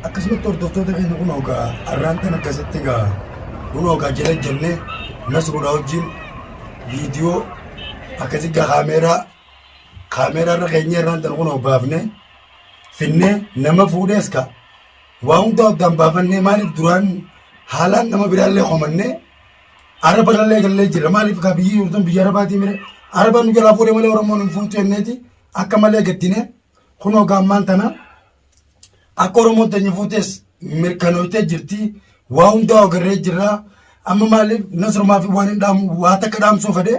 Akkasuma hordoftoota keenya kun ogaa arraantan akkasitti egaa kun ogaa jala jennee Nasruudhaa wajjin viidiyoo akkasitti kaameeraa irra keenya arraantan kun baafnee finnee nama fuudhees ka waa hundaa addaan baafannee maaliif duraan haalaan nama biraallee komannee araba irrallee gallee jirra maaliif ka biyyi yurtan biyya arabaatii mire arabaan nu jalaa fuudhee malee Oromoon hin fuutu jenneeti akka malee gattine kun ogaa ammaan tana akka Oromoon teenya fuutes mirkanootee jirti waa hundaa agarree jirra amma maaliif Nasrumaa fi waan hin dhaamu waa takka dhaamsuu fedhe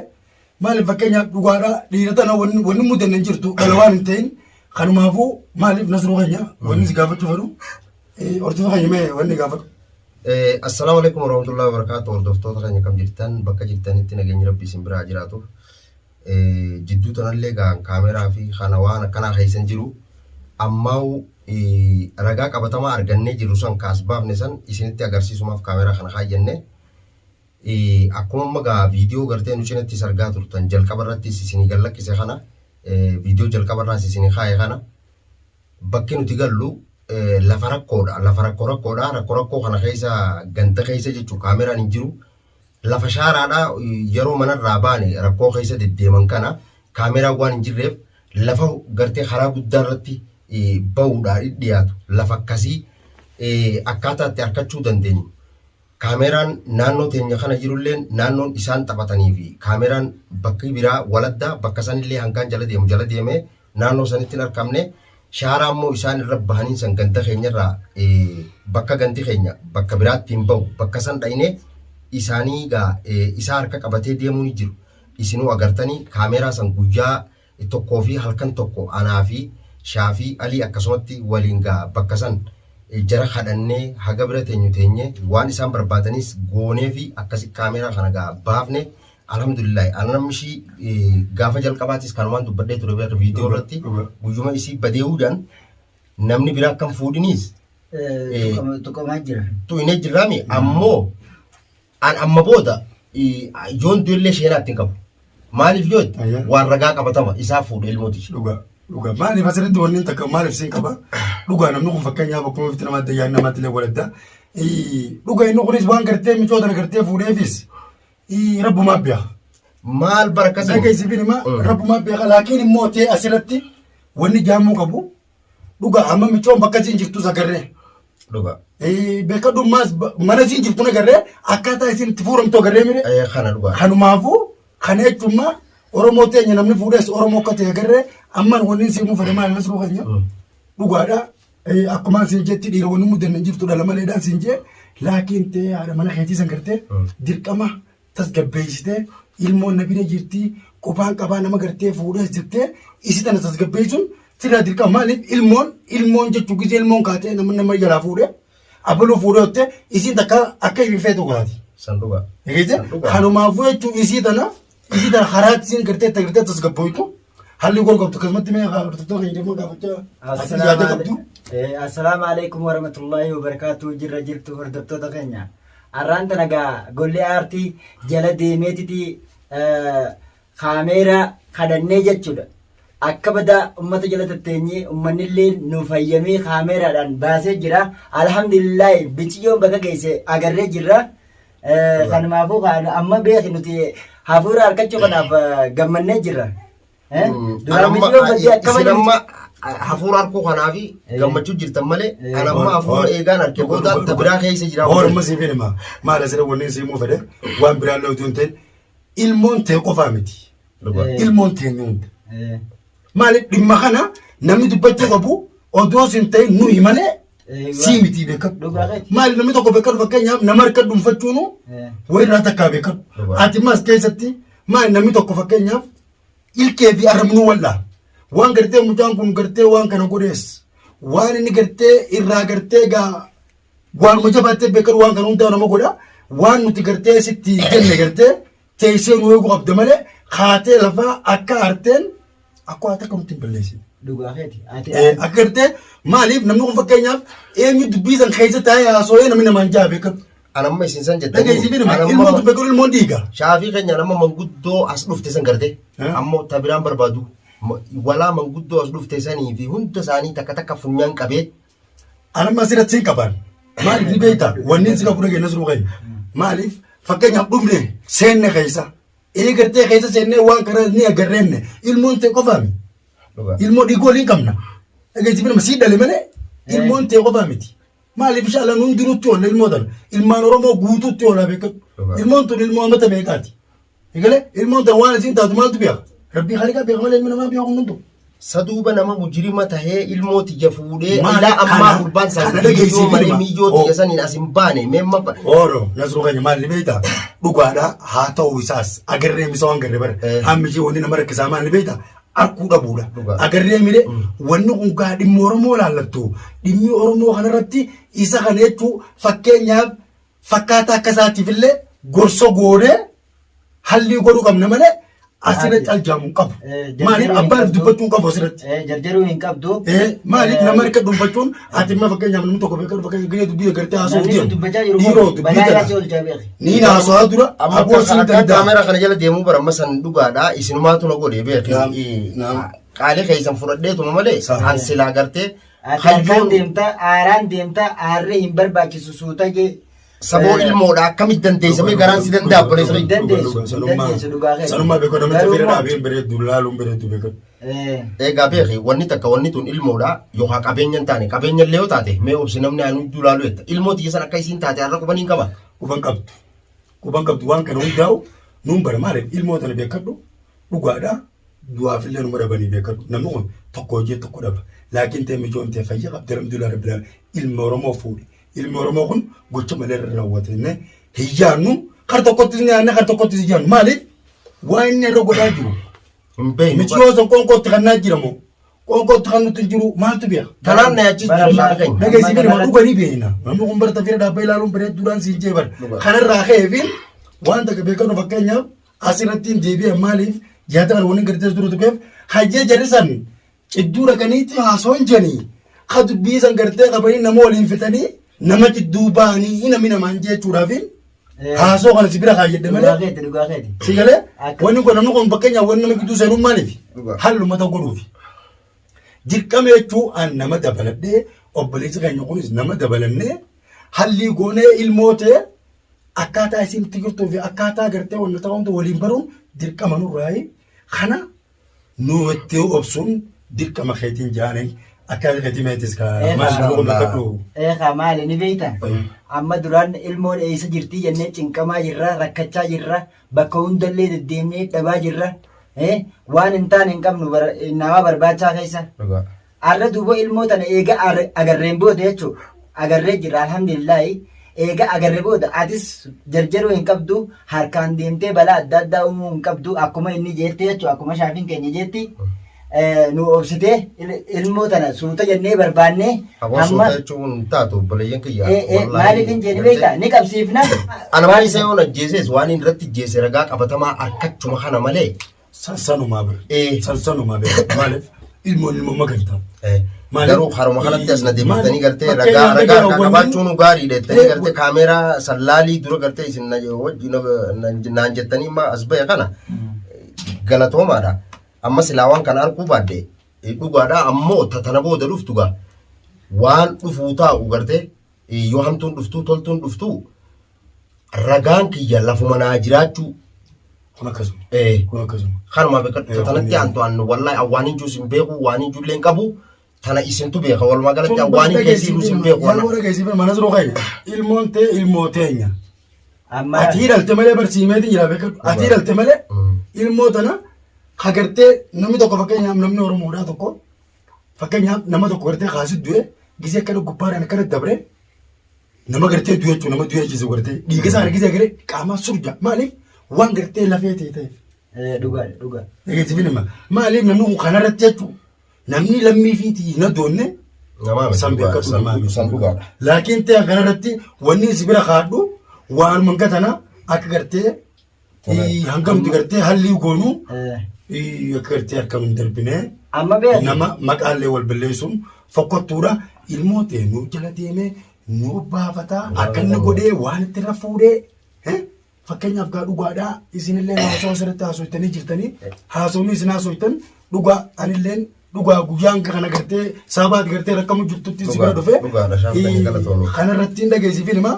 maaliif fakkeenyaaf dhugaadhaa dhiira tana wanni mudanne jirtu dhala waan hin ta'in kanumaafuu maaliif Nasruu keenya wanni si gaafachuu fedhu hordofa keenya mee wanni gaafatu. Assalamu alaikum warahmatullahi wabarakatuh. Hordoftoota keenya kam jirtan bakka jirtanitti nageenyi rabbii isin biraa jiraatu. Jidduu tanallee gaan kaameraa fi kana waan akkanaa keessan jiru ammoo ragaa qabatamaa argannee jiru san kaas baafne san isinitti agarsiisumaaf kaameraa kana kaayyannee akkuma magaa viidiyoo gartee nu cinatti sargaa turtan jalqaba irratti isinii gallakkise kana viidiyoo jalqaba irraa isinii kaaye kana bakki nuti gallu lafa rakkoodha rakkoo kana keessa ganta keessa jechuun kaameraan hin jiru lafa shaaraadha yeroo manarraa baane rakkoo keessa deddeeman kana kaameraan waan hin jirreef lafa gartee karaa guddaa irratti ba'uudhaan dhiyaatu lafa akkasii akkaataa itti harkachuu dandeenyu kaameraan naannoo teenya kana jirullee naannoon isaan taphatanii fi kaameraan bakki biraa waladdaa bakka sanillee hangaan jala deemee naannoo sanitti hin argamne shaaraa immoo isaan irra bahanii san ganda keenyarraa bakka ganti keenya bakka biraatti hin ba'u bakka san dhayinee isaanii isaa harka qabatee deemuu ni jiru isinuu agartanii kaameraa san guyyaa tokkoo fi halkan tokko anaa fi Shaafii Alii akkasumatti waliin bakka san jara kadhannee haga bira teenye waan isaan barbaadanis goonee fi akkasi kaameraa kana baafne alhamdulillah anamshi gaafa jalqabaatis kanumaan dubbadhee ture beeka viidiyoo irratti guyyuma isii badee'uudhaan namni biraa akkam fuudhiniis tuqamaa jira tu'inee jirraami ammoo amma booda yoon du'ellee sheenaatti hin qabu maaliif yoo waan ragaa qabatama isaa fuudhe ilmootichi dhugaa maaliif asirratti wanni takka maaliif siin qaba dhugaa namni kun fakkeenyaaf akkuma fiti nama addayyaa namaatti illee waladda dhugaa inni kunis waan gartee micoota gartee fuudheefis rabbumaa beeka maal barakasa dhageessi fi nima rabbumaa beeka laakiin immoo ta'e asirratti wanni jaamuu qabu dhugaa amma micoon bakka siin jirtu sagarree dhugaa beeka dhummaas mana siin jirtu nagarree akkaataa isin itti fuuramtu agarree mire kana dhugaa kanumaafuu kana jechuummaa Oromoo teenya namni fuudhees Oromoo akka ta'e agarree ammaan wanni siimuu fedhe maal Nasruu keenya dhugaadha akkuma siin jetti dhiira wanni mudanne jirtu dhala maleedhaan siin jee laakiin ta'e haadha mana keetii san gartee dirqama tasgabbeessitee ilmoon na bira jirti qophaan qabaa nama gartee fuudhees jirtee isi tana tasgabbeessuun sirraa dirqama maaliif ilmoon jechuu gisee ilmoon kaatee nama jalaa fuudhee abaluu fuudhee isiin takka akka ibifee tokko taati. Sanduuqa. Kanumaafuu jechuun isii tana haraati siin gartee tasgabbeessu halli gorgobtu akkasumatti mee hordoftoota keenya deemaa gaafachaa Assalamu alaikum warahmatullahi wabarakatuh jirtu hordoftoota keenya arraanta nagaa gollee aartii jala deemeetiti kaameeraa kadhannee jechuudha akka bada ummata jala tatteenyee ummannillee nu fayyamee kaameeraadhaan baasee jira alhamdulillah bichiyyoon bakka geesse agarree jirra kanumaafuu amma beeki nuti hafuura harkachuu kanaaf gammannee jirra hafuura harkuu kanaafi gammachuu jirtan malee kan amma hafuura eegaan harkee booda biraa keessa jira orma siifin hima maal asirra wanni siimuu fedhe waan biraan lootuun ta'e ilmoon ta'e qofaa miti ilmoon ta'e hunda maaliif dhimma kana namni dubbachuu qabu odoo sin ta'e nuyi malee sii miti beekadhu. Dhugaa keeti. Maali namni tokko beekadhu fakkeenyaaf nama harka dhuunfachuunu wayirraa takkaa beekadhu. Ati mas keessatti maali namni tokko fakkeenyaaf ilkee fi arrabnuu wallaa. Waan gartee mucaan kun gartee waan kana godhees waan inni gartee irraa gartee gaa waan jabaattee beekadhu waan kana hundaa nama godha waan nuti gartee sitti jenne gartee teessee nu eeguu qabda malee kaatee lafaa akka arteen akka waan takka nuti hin balleessine. Dhugaa keeti. Akka gartee maaliif namni kun fakkeenyaaf eenyu dubbii san keessa taa'ee haasawee namni namaan jaa beekadhu. Anamma isin san jettanii. Dhageessifi ilmoon beekadhu ilmoon dhiiga. Shaafii keenya nama manguddoo as dhufte san gartee ammoo tabiraan barbaadu. Walaa manguddoo as dhufte sanii fi hunda isaanii takka funyaan qabee. Anamma asirratti hin qaban. Maaliif ni beektaa? Wanni si qabu dhageenya siruu qabu. Maaliif fakkeenyaaf dhufne seenne keessa. Gartee keessa seennee waan kana ni agarreenne ilmoon ta'e qofaami. Ilmoo dhiigoo hin qabna. Dhageessifi nama sii dhale malee ilmoon ta'e qofaa miti. Maaliif shaalaan hundinutti oola ilmoo tana. Ilmaan Oromoo guutuutti oola beekatu. Ilmoon tun ilmoo ammata meeqaati? Egalee ilmoon tana waan isiin taatu maaltu beeka? Rabbii khaliqaa beeka malee ilmi namaa beeku hundu. Saduuba nama mujrima tahee ilmoo tiyya fuudhee ilaa ammaa gurbaan isaa malee miyyoo tiyya saniin as hin baane meemma. Ooro nasruu keenya maali beektaa? Dhugaadhaa haa ta'uu isaas agarree misa waan garree bara. Hammi ishee wanni nama rakkisaa maali beektaa? Arkuu dhabuudha. Agarree mire wanni kun gaa dhimmi Oromoo laallattu. Dhimmi Oromoo kanarratti isa kana jechuun fakkeenyaaf fakkaataa akka isaatiif illee gorsa goonee hallii godhuu qabna malee asirratti aljaamu qabu. Maaliif abbaan dubbachuu qabu asirratti? Jarjaruu hin qabdu. Maaliif nama harka dhuunfachuun ati immoo fakkeenyaaf namni tokko beekatu fakkeenyaaf gahee dubbii gartee haasa'uu Namni dubbachaa jiru ni haasa'aa dura. Aboo kaamera kana jala deemuu bara masan dhugaadhaa isinumaatu na godhee beekee qaalee keessan fudhadheetuma malee an silaa gartee Aaraan deemta aarree hin barbaachisu suuta jee. Saboo ilmoodha akkamitti dandeessamee garaan si danda'a obboleessa. Dandeessu dhugaa keessa. Sanummaa beekoo namni fira dhaabee bareedu laaluun bareedu beekatu. Egaa beekee wanni takka wanni tun ilmoodha yookaan qabeenya hin taane qabeenya illee yoo taate mee obsi namni aanu laalu jetta ilmoo tiyya san akka isiin taate har'a quban hin qaba. Quban qabdu waan kana hundaa'u nuun bara maaliif ilmoo tana beekadhu dhugaadhaa du'aafillee numa dhabanii beekadhu namni kun tokko hojii tokko dhaba laakiin ta'e mijoon ta'e fayyaa qabdee alhamdulillah rabbil ilma Oromoo fuudhe. Ilmi Oromoo kun gocha malee irra raawwatee hiyyaannu kar tokkotti nyaanne kar tokkotti hiyyaannu maaliif waan inni irra godhaa jiru. Michi yoo san qoonqootti kan naa jiramu qoonqootti kan nuti jiru maaltu beeka. Kanaan na yaachis dhageessi firma dhuganii beekna. Namni kun barata fira dhaabbii ilaaluun bareedduudhaan siin jee bara. Kanarraa ka'eefiin waan takka beekanu fakkeenyaaf asirratti hin deebi'an maaliif jaata kana wanni gartees dura tuqeef hajjee jarisan cidduu dhaqaniitti haasawwan janii ka dubbii san gartee qabanii nama waliin fitanii nama jidduu ba'anii namni namaan jechuudhaaf haasoo kana si bira kaayedde malee si galee wanni kun namni kun fakkeenyaaf wanni nama gidduu seenuun maaliif hallumata godhuufi dirqama jechuun an nama dabaladhee obboleessi keenya kunis nama dabalannee hallii goonee ilmoo ta'e akkaataa isin tigirtuu fi akkaataa gartee wanna ta'umtu waliin baruun dirqama nurraayi kana nuutti obsuun dirqama keetiin jaanee. Akka katimeetis ka maali ni beekta amma duraan ilmoon eessa jirtii jennee cinqamaa jirra rakkachaa jirra bakka hundallee deddeemnee dhabaa jirra waan hin taane hin qabnu nama barbaachaa keessa arra duuba ilmoo tana eega agarreen booda jechuudha agarree jirra alhamdulillahi eega agarree booda atis jarjaruu hin qabdu harkaan deemtee balaa adda addaa uumuu hin qabdu akkuma inni jeetti jechuudha akkuma shaafiin keenya jeetti. Nu obsitee ilmoo tana suuta jennee barbaannee amma jechuun taatu obboleeyyan kiyyaa maaliif hin jedhi beektaa ni qabsiifna. Ana maal isa yoo ajjeeses waan inni irratti jeese ragaa qabatamaa harkachuma kana malee. Sansanumaa bira. Sansanumaa bira maaliif ilmoon ilmoo magaltaa. Garuu haruma kanatti as na deebiftanii gartee ragaa qabaachuun gaariidha jettanii gartee kaameeraa sallaalii dura gartee isin naan jettanii as ba'e kana galatoomaadha. Amma silaa waan kana arguu baadde dhugaadhaa ammoo tana booda dhuftu gaa waan dhufuu taa'u gartee yoo hamtuun dhuftuu toltuun dhuftuu ragaan kiyya lafuma naa jiraachuu. Kun akkasuma. Kanuma beekadhu tanatti aanto'an wallaahi awwaan ijuu sin beeku waan ijuullee hin qabu tana isintu beeka walumaa galatti awwaan keessi sin beeku. Waan keessi manas roqayne ilmoon ta'e ilmoo teenya. Ati hidhalte malee barsiimeetiin jira beekadhu ati hidhalte malee ilmoo tana. Hagartee namni tokko fakkeenyaaf namni Oromoodhaa tokko fakkeenyaaf nama tokko gartee kaasii du'e gisee akkana gubbaadhaan akkana dabre nama gartee du'e jechuun nama du'e jechuun gartee dhiiga isaa gisee garee qaamaa surja maaliif waan gartee lafee ta'e. Dhugaa. Dhageessifin hima maaliif namni kun kanarratti jechuun namni lammii fiitii na doonne san dhugaadha. Laakiin ta'e kanarratti wanni si bira kaadhu waan mangatana akka gartee hangamtu gartee hallii goonuu akka gartee akka hin darbine nama maqaallee wal balleessuun fokkottuudha ilmoo ta'e nu jala deemee nu baafataa akka inni godhee waan itti irra fuudhee fakkeenyaaf gaa dhugaadhaa isinillee haasawaa asirratti haasoftanii jirtanii haasawni isin haasoftan dhugaa anilleen dhugaa guyyaan kana gartee sabaati gartee rakkamu jirtutti si bira dhufe kanarratti hin dhageessifin hima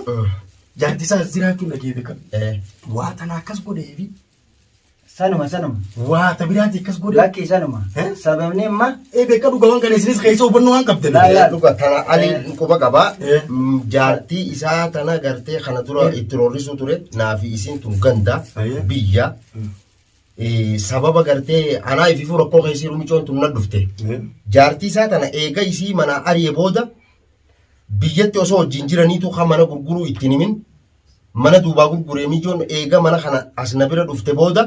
jaartisaa jiraachuun dhageesse kan waa tana akkas godheefi sanuma waa tabiraati akkas godhe lakki sanuma sababni amma beeka dhugaawwan kana isinis keessa hubannoo waan qabdan dhuga tana ali quba qaba jaartii isaa tana gartee kana dura itti roorrisuu ture naafi isin tun ganda biyya sababa gartee anaa ififu rakkoo keessii rumichoon tun na dhufte jaartii isaa tana eega isii mana ari'e booda biyyatti osoo wajjin jiraniitu kan mana gurguruu ittiin himin mana duubaa gurguree mijoon eega mana kana as na bira dhufte booda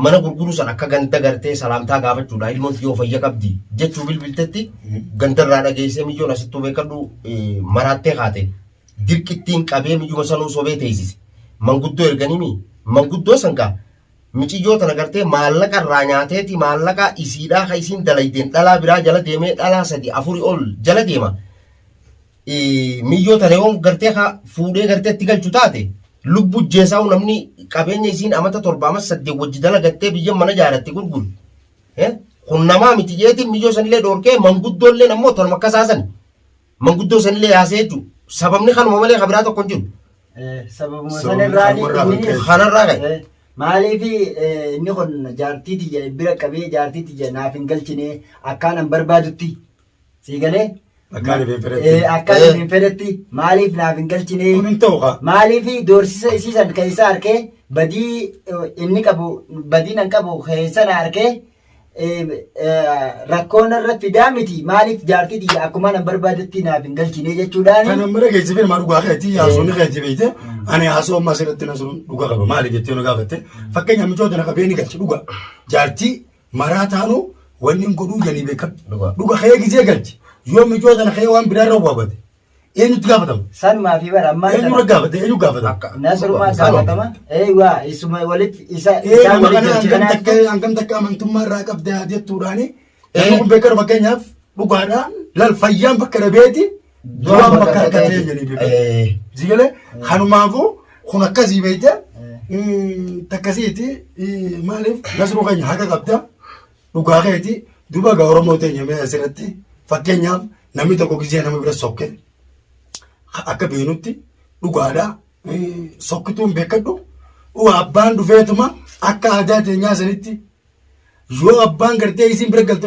mana gurguruu san akka ganda gartee salaamtaa gaafachuudha ilmoon yoo fayya qabdi jechuu bilbiltetti gandarraa dhageessee mijoon asittuu beekadhu maraattee kaate dirqittiin qabee mijuma sanuu sobee teessise manguddoo erganimi manguddoo sangaa michiyyoo tana gartee maallaqa irraa nyaateeti maallaqa isiidhaa ka isiin dalayteen dhalaa biraa jala deemee dhalaa 3-4 ol jala deema miyyoo tana yoo gartee ka fuudhee gartee itti galchu taate lubbu jeesaa'u namni qabeenya isiin amata 7-8 wajji dalagattee biyya mana jaaratti gurguru kun namaa miti jeetiin miyyoo sanillee dhoorkee manguddoollee ammoo tolma akka saasan manguddoo sanillee yaasee jechuudha sababni kanuma malee kabiraa tokko hin jiru. Sababuma sanirraa kanarraa ka'e. Maaliif inni kun jaartii tiyya bira qabee jaartii tiyya naaf hin galchine akkaanan barbaadutti sii galee. Akkaan hin fedhetti maaliif naaf hin galchine maaliif doorsisa isiisan keessa harkee badii inni qabu badii nan qabu keessan harkee rakkoon irra fidaa miti maaliif jaartii tiyya akkuma nan barbaadutti naaf hin galchine jechuudhaan. Kan amma dhageessifee maa dhugaa keetii haasofni keetii beekte ani haasoo ammaa asirratti na sun dhugaa qaba maaliif jettee nu gaafatte fakkeenya michoota na qabee ni galchi dhugaa jaartii maraa taanu wanni hin godhuu janii beekan dhugaa kee gizee galchi. Yoo mijoota na kee waan biraa irra waabate eenyutti gaafatama? Sanumaa fi bara ammaa eenyu gaafate eenyu gaafatama? Nasrumaa gaafatama waa isuma walitti isa hangam takka amantummaa irraa qabda jettuudhaani namni kun beekara fakkeenyaaf dhugaadhaan lal fayyaan bakka dhabeeti duraan bakka argatee jedhanii beekamu. Jigalee kanumaafuu kun akkasii beekte takkasiiti maaliif nasruu keenya haqa qabda dhugaa keeti duba gaa Oromoo teenya mee asirratti fakkeenyaaf namni tokko gisee nama bira sokke akka beenutti dhugaadhaa sokkituun beekadhu abbaan dhufeetuma akka aadaa teenyaa sanitti yoo abbaan gartee isiin bira galte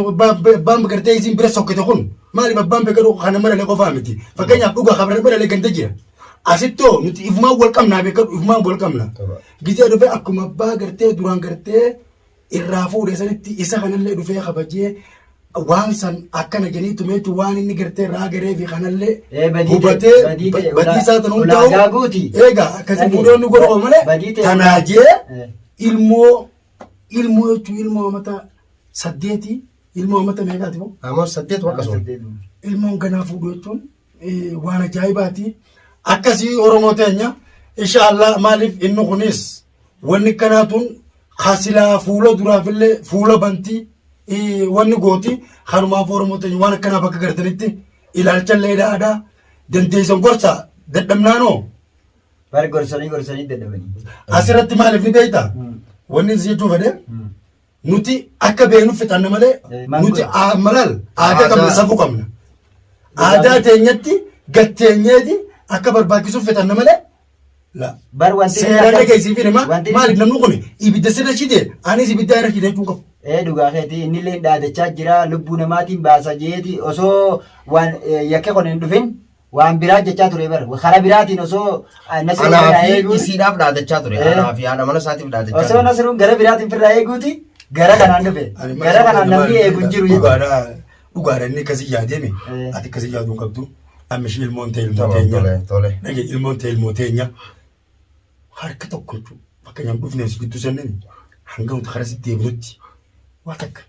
abbaan gartee isiin bira sokkite kun maaliif abbaan beekadhu kana maralee qofaa miti fakkeenyaaf dhugaa kabira biralee gante jira asittoo nuti ifumaan wal qabnaa beekadhu ifumaan wal qabna gisee dhufee akkuma abbaa gartee duraan gartee irraa fuudhee sanitti isa kanallee dhufee kabajee waan san akkana janii tumeetu waan inni gartee irraa garee fi kanallee hubatee badii isaa tan hundaa'u eegaa akkasii fuudhoonni godhama malee tanaajee ilmoo jechuun ilmoo amata 8 ilmoo amata meeqaati moo? Amata 8 akkasuma. Ilmoon ganaa fuudhu jechuun waan ajaa'ibaati akkasii Oromoo teenya inshaallah maaliif inni kunis wanni kanaatuun hasilaa fuula duraafillee fuula bantii wanni gooti kanumaaf Oromoo teenya waan akkanaa bakka gartanitti ilaalchallee dhaadhaa dandeessan gorsa dadhabnaanoo. Bari gorsanii dadhabanii. Asirratti maaliif ni beektaa? Wanni si jechuu fedhe nuti akka beeknuuf fixanna malee nuti malal aadaa qabna safuu qabna. Aadaa teenyatti gatteenyeeti akka barbaachisuuf fixanna malee. Seeraan dhageessii fi nama maaliif namni kun ibidda sirra shite anis ibidda irra shite jechuun qabu. Dhugaa keetii inni illee dhaadachaa jira lubbuu namaatiin baasa jeeti osoo waan yakke kun hin dhufin waan biraa jechaa ture bara karaa biraatiin osoo anaa fi isiidhaaf dhaadachaa ture anaa fi haadha mana isaatiif dhaadachaa ture. Osoo nasruun gara biraatiin firraa eeguuti gara kanaan dhufe gara kanaan namni eegu hin jiru. dhugaadhaan akkasii yaadame ati akkasii yaaduu qabdu amma ishee ilmoon ta'e ilmoo teenya dhagee ilmoon ta'e ilmoo teenya harka tokko jechuudha fakkeenyaaf dhufnee si gidduu sanneen hanga nuti karaa sitti deebinutti waa takka.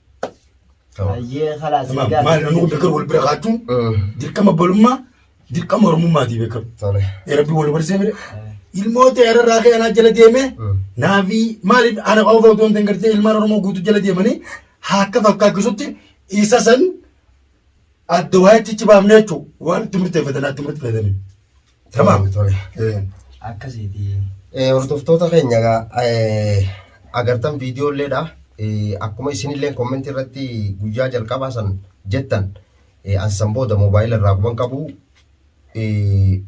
Maal namni kun beekamu wal bira kaachuun dirqama bolummaa dirqama oromummaati beekamu. Rabbi wal barsee bire ilmoo ta'e irraa ka'e anaa jala deeme naafi maaliif ana qofa otoo hin gartee ilmaan oromoo guutuu jala deemanii akka fakkaakisutti isa san adda waa'eetti ichi baafne jechuun waan itti murteeffatanii. Tamam. Akkasiiti. Hordoftoota keenya agartan viidiyoo illeedha. Akkuma isinillee kommentii irratti guyyaa jalqabaa san jettan ansan booda moobaayila irraa kuban qabu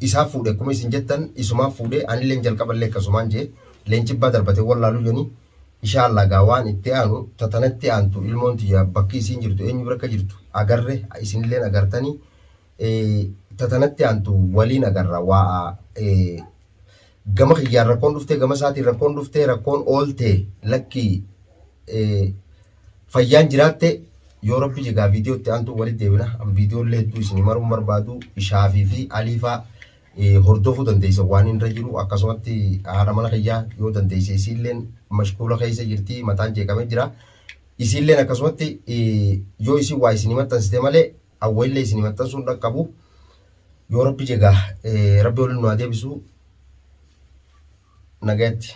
isaa fuudhe akkuma isin jettan isumaaf fuudhe anillee jalqaballee akkasumaan jee leencibbaa darbatee wallaaluu jeni inshaallah gaa waan itti aanu tatanatti aantu ilmoon tiyya bakki isiin jirtu eenyu bira akka jirtu agarre isinillee agartanii tatanatti aantu waliin agarra waa gama kiyyaan rakkoon dhuftee gama isaatiin rakkoon dhuftee rakkoon oolte lakkii fayyaan jiraatte yoo rabbi jigaa viidiyoo itti aantu walitti deebina viidiyoo illee hedduu isin maruun barbaadu Shaafii fi Aliifaa hordofuu dandeessa waan irra jiru akkasumatti haadha mana kiyyaa yoo dandeesse isiilleen mashkuula keessa jirti mataan jeeqamee jira isiilleen akkasumatti yoo isin waa isin maxxansite malee awwaallee isin maxxansuun dhaqqabu yoo rabbi jigaa rabbi waliin nu haa deebisu nagaatti.